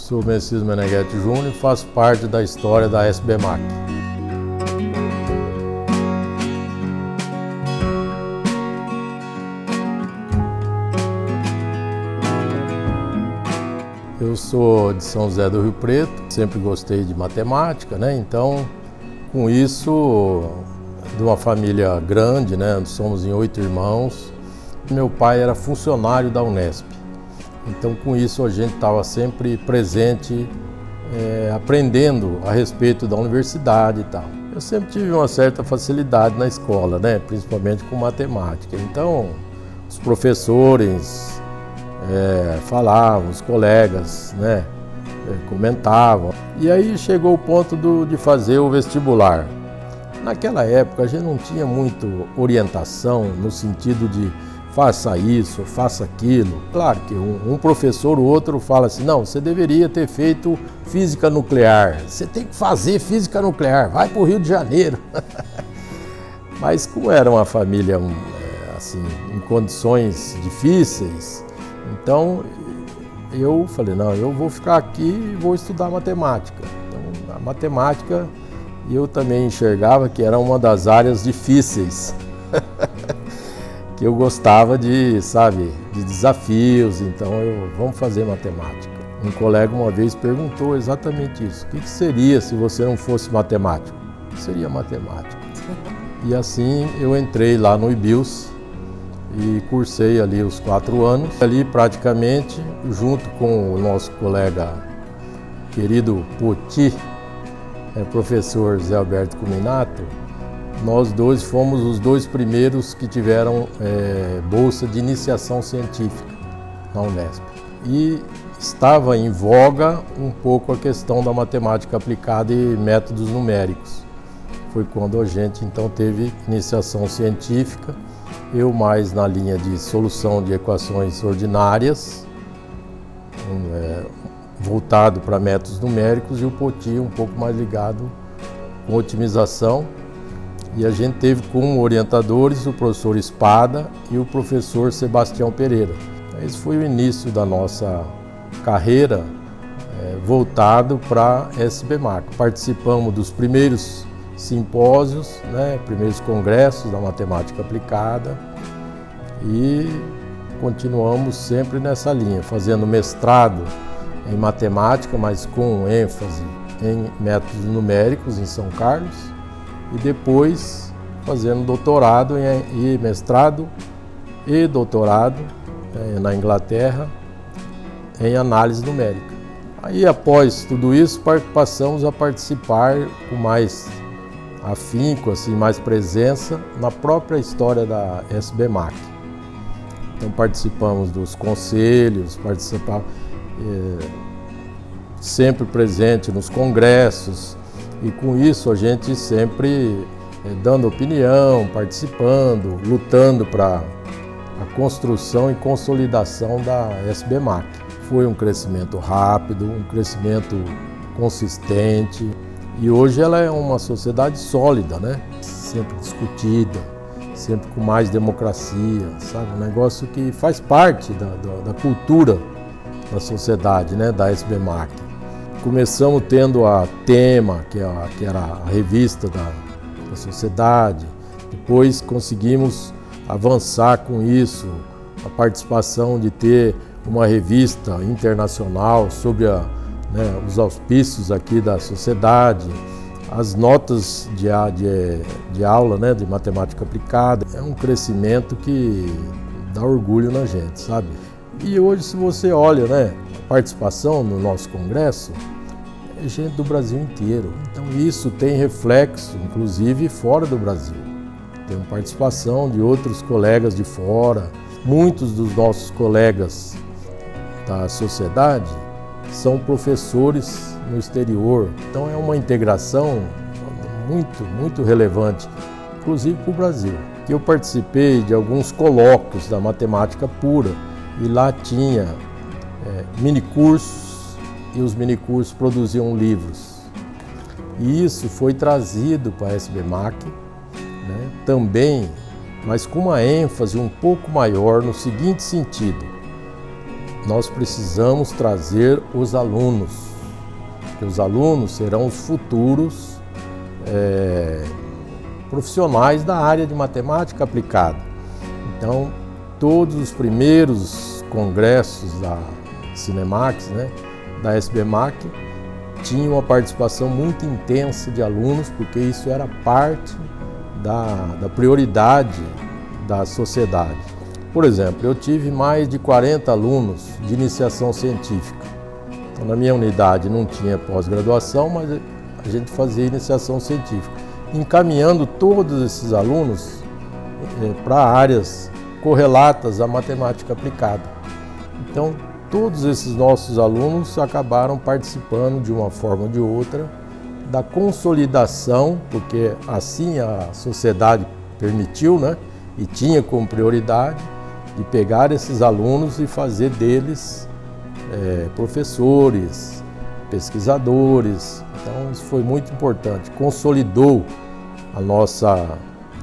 Sou Messias Meneghetti Júnior e faço parte da história da SBMAC. Eu sou de São José do Rio Preto, sempre gostei de matemática, né? Então, com isso, de uma família grande, né? Somos em 8 irmãos. Meu pai era funcionário da Unesp. Então, com isso, a gente estava sempre presente, aprendendo a respeito da universidade e tal. Eu sempre tive uma certa facilidade na escola, né? Principalmente com matemática. Então, os professores falavam, os colegas, né? Comentavam. E aí chegou o ponto de fazer o vestibular. Naquela época, a gente não tinha muito orientação no sentido de faça isso, faça aquilo. Claro que um professor ou outro fala assim, não, você deveria ter feito física nuclear, você tem que fazer física nuclear, vai para o Rio de Janeiro. Mas como era uma família assim, em condições difíceis, então eu falei, não, eu vou ficar aqui e vou estudar matemática. Então, a matemática eu também enxergava que era uma das áreas difíceis. Que eu gostava de desafios, então vamos fazer matemática. Um colega uma vez perguntou exatamente isso, o que seria se você não fosse matemático? Seria matemática. E assim eu entrei lá no IBILS e cursei ali os 4 anos. Ali praticamente, junto com o nosso colega querido Poti, professor Zé Alberto Cuminato, nós dois fomos os 2 primeiros que tiveram bolsa de iniciação científica na Unesp. E estava em voga um pouco a questão da matemática aplicada e métodos numéricos. Foi quando a gente então teve iniciação científica, eu mais na linha de solução de equações ordinárias, voltado para métodos numéricos, e o Poti um pouco mais ligado com otimização. E a gente teve como orientadores o professor Espada e o professor Sebastião Pereira. Esse foi o início da nossa carreira voltado para a SBMAC. Participamos dos primeiros simpósios, né, primeiros congressos da matemática aplicada e continuamos sempre nessa linha, fazendo mestrado em matemática, mas com ênfase em métodos numéricos em São Carlos, e depois fazendo doutorado e mestrado e doutorado na Inglaterra em análise numérica. Aí após tudo isso passamos a participar com mais afinco, assim, mais presença na própria história da SBMAC. Então participamos dos conselhos, sempre presente nos congressos. E com isso a gente sempre dando opinião, participando, lutando para a construção e consolidação da SBMAC. Foi um crescimento rápido, um crescimento consistente, e hoje ela é uma sociedade sólida, né? Sempre discutida, sempre com mais democracia, sabe? Um negócio que faz parte da cultura da sociedade, né? Da SBMAC. Começamos tendo a Tema, que era a revista da sociedade. Depois conseguimos avançar com isso, a participação de ter uma revista internacional sobre os auspícios aqui da sociedade, as notas de aula, né, de matemática aplicada. É um crescimento que dá orgulho na gente, sabe? E hoje, se você olha, né, a participação no nosso congresso, é gente do Brasil inteiro. Então isso tem reflexo, inclusive, fora do Brasil. Tem participação de outros colegas de fora. Muitos dos nossos colegas da sociedade são professores no exterior. Então é uma integração muito, muito relevante, inclusive para o Brasil. Eu participei de alguns colóquios da matemática pura e lá tinha minicursos, e os minicursos produziam livros. E isso foi trazido para a SBMAC, né, também, mas com uma ênfase um pouco maior no seguinte sentido: nós precisamos trazer os alunos, porque os alunos serão os futuros profissionais da área de matemática aplicada. Então, todos os primeiros congressos da Cinemax, né, da SBMAC, tinham uma participação muito intensa de alunos, porque isso era parte da prioridade da sociedade. Por exemplo, eu tive mais de 40 alunos de iniciação científica. Então, na minha unidade não tinha pós-graduação, mas a gente fazia iniciação científica, encaminhando todos esses alunos para áreas correlatas à matemática aplicada. Então, todos esses nossos alunos acabaram participando de uma forma ou de outra da consolidação, porque assim a sociedade permitiu, né, e tinha como prioridade de pegar esses alunos e fazer deles professores, pesquisadores. Então, isso foi muito importante, consolidou a nossa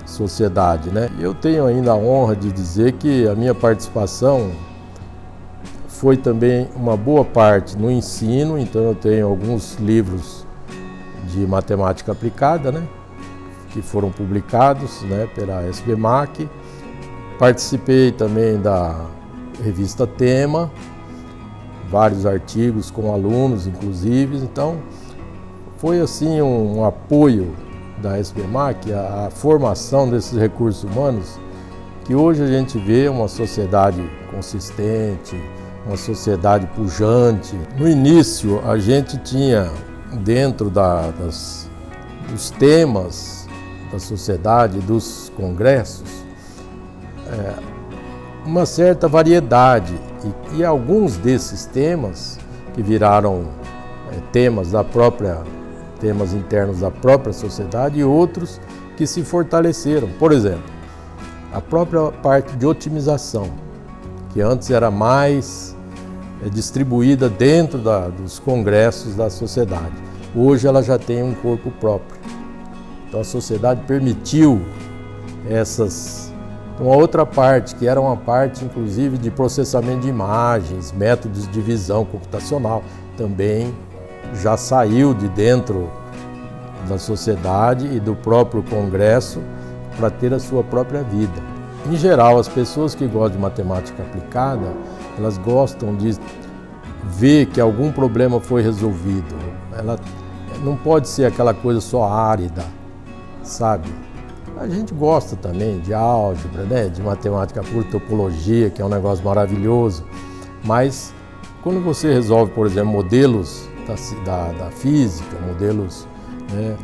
sociedade, né? Eu tenho ainda a honra de dizer que a minha participação foi também uma boa parte no ensino, então eu tenho alguns livros de matemática aplicada, né, que foram publicados, né, pela SBMAC. Participei também da revista Tema, vários artigos com alunos, inclusive. Então, foi assim um apoio da SBMAC, a formação desses recursos humanos, que hoje a gente vê uma sociedade consistente, uma sociedade pujante. No início, a gente tinha, dentro dos temas da sociedade, dos congressos, uma certa variedade. E alguns desses temas, que viraram temas internos da própria sociedade, e outros que se fortaleceram. Por exemplo, a própria parte de otimização, que antes era mais distribuída dentro dos congressos da sociedade. Hoje ela já tem um corpo próprio. Então a sociedade permitiu uma outra parte, que era uma parte inclusive de processamento de imagens, métodos de visão computacional, também já saiu de dentro da sociedade e do próprio congresso para ter a sua própria vida. Em geral, as pessoas que gostam de matemática aplicada, elas gostam de ver que algum problema foi resolvido. Ela não pode ser aquela coisa só árida, sabe? A gente gosta também de álgebra, né? De matemática pura, topologia, que é um negócio maravilhoso, mas quando você resolve, por exemplo, modelos da física, modelos, né,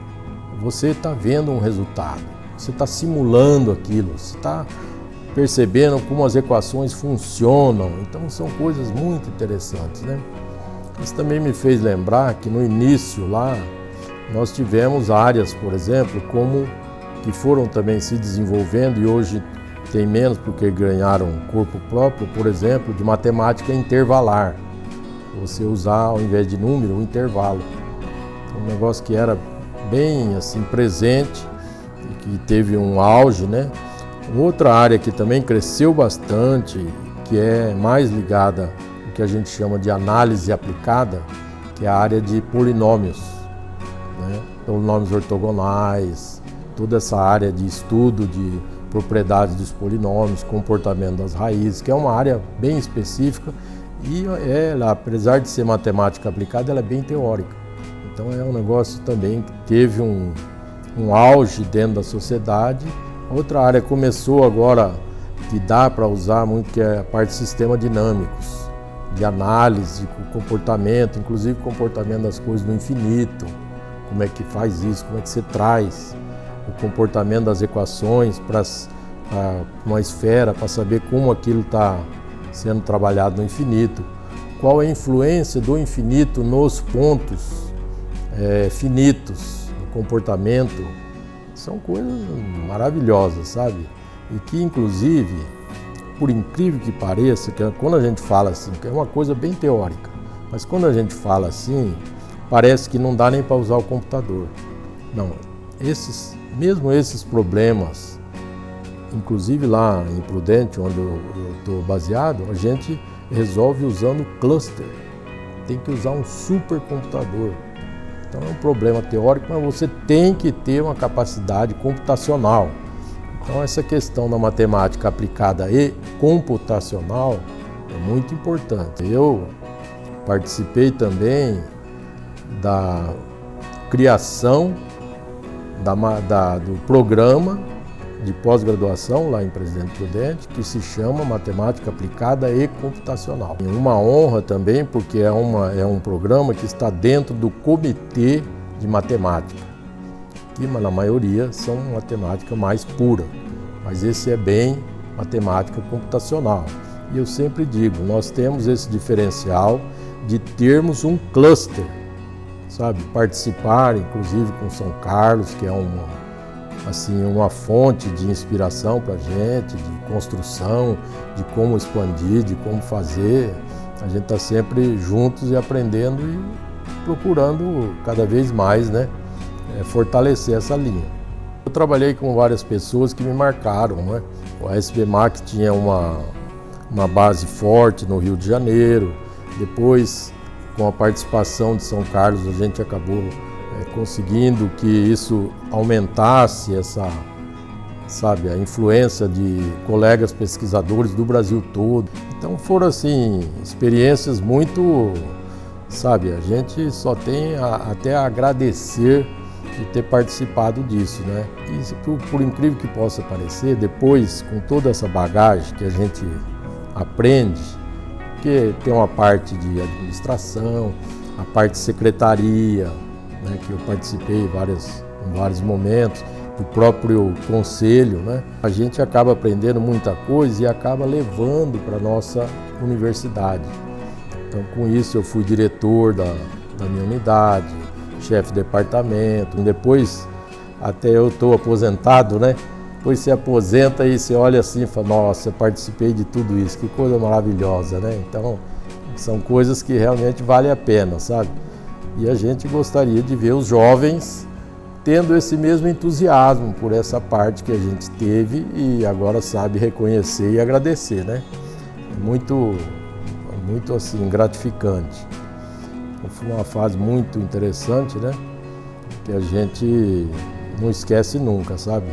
você está vendo um resultado, você está simulando aquilo, você está percebendo como as equações funcionam. Então são coisas muito interessantes, né? Isso também me fez lembrar que no início lá nós tivemos áreas, por exemplo, que foram também se desenvolvendo e hoje tem menos porque ganharam corpo próprio, por exemplo, de matemática intervalar. Você usar, ao invés de número, um intervalo. Um negócio que era bem assim presente e que teve um auge, né? Outra área que também cresceu bastante, que é mais ligada ao que a gente chama de análise aplicada, que é a área de polinômios, né? Polinômios ortogonais, toda essa área de estudo de propriedades dos polinômios, comportamento das raízes, que é uma área bem específica e ela, apesar de ser matemática aplicada, ela é bem teórica. Então é um negócio também que teve um auge dentro da sociedade. Outra área começou agora, que dá para usar muito, que é a parte de sistemas dinâmicos, de análise, comportamento, inclusive comportamento das coisas no infinito. Como é que faz isso, como é que você traz o comportamento das equações para uma esfera, para saber como aquilo está sendo trabalhado no infinito. Qual é a influência do infinito nos pontos finitos, no comportamento. São coisas maravilhosas, sabe? E que, inclusive, por incrível que pareça, que quando a gente fala assim, que é uma coisa bem teórica, mas quando a gente fala assim, parece que não dá nem para usar o computador. Não, mesmo esses problemas, inclusive lá em Prudente, onde eu estou baseado, a gente resolve usando cluster. Tem que usar um supercomputador. Então é um problema teórico, mas você tem que ter uma capacidade computacional. Então essa questão da matemática aplicada e computacional é muito importante. Eu participei da criação do programa de pós-graduação lá em Presidente Prudente, que se chama Matemática Aplicada e Computacional. É uma honra também, porque é um programa que está dentro do Comitê de Matemática, que na maioria são matemática mais pura, mas esse é bem matemática computacional. E eu sempre digo, nós temos esse diferencial de termos um cluster, sabe? Participar, inclusive, com São Carlos, que é uma fonte de inspiração para a gente, de construção, de como expandir, de como fazer. A gente está sempre juntos e aprendendo e procurando cada vez mais, né, fortalecer essa linha. Eu trabalhei com várias pessoas que me marcaram, né? O SBMAC tinha uma base forte no Rio de Janeiro. Depois, com a participação de São Carlos, a gente acabou conseguindo que isso aumentasse a influência de colegas pesquisadores do Brasil todo. Então foram assim experiências muito, a gente só tem até a agradecer de ter participado disso, né? E por incrível que possa parecer, depois com toda essa bagagem que a gente aprende, que tem uma parte de administração, a parte de secretaria, né, que eu participei em vários momentos, o próprio conselho, né? A gente acaba aprendendo muita coisa e acaba levando para a nossa universidade. Então, com isso, eu fui diretor da minha unidade, chefe de departamento. Depois, até eu estou aposentado, né? Depois você aposenta e você olha assim e fala, nossa, eu participei de tudo isso, que coisa maravilhosa, né? Então, são coisas que realmente valem a pena, sabe? E a gente gostaria de ver os jovens tendo esse mesmo entusiasmo por essa parte que a gente teve e agora sabe reconhecer e agradecer, né? É muito assim, gratificante. Foi uma fase muito interessante, né? Que a gente não esquece nunca, sabe?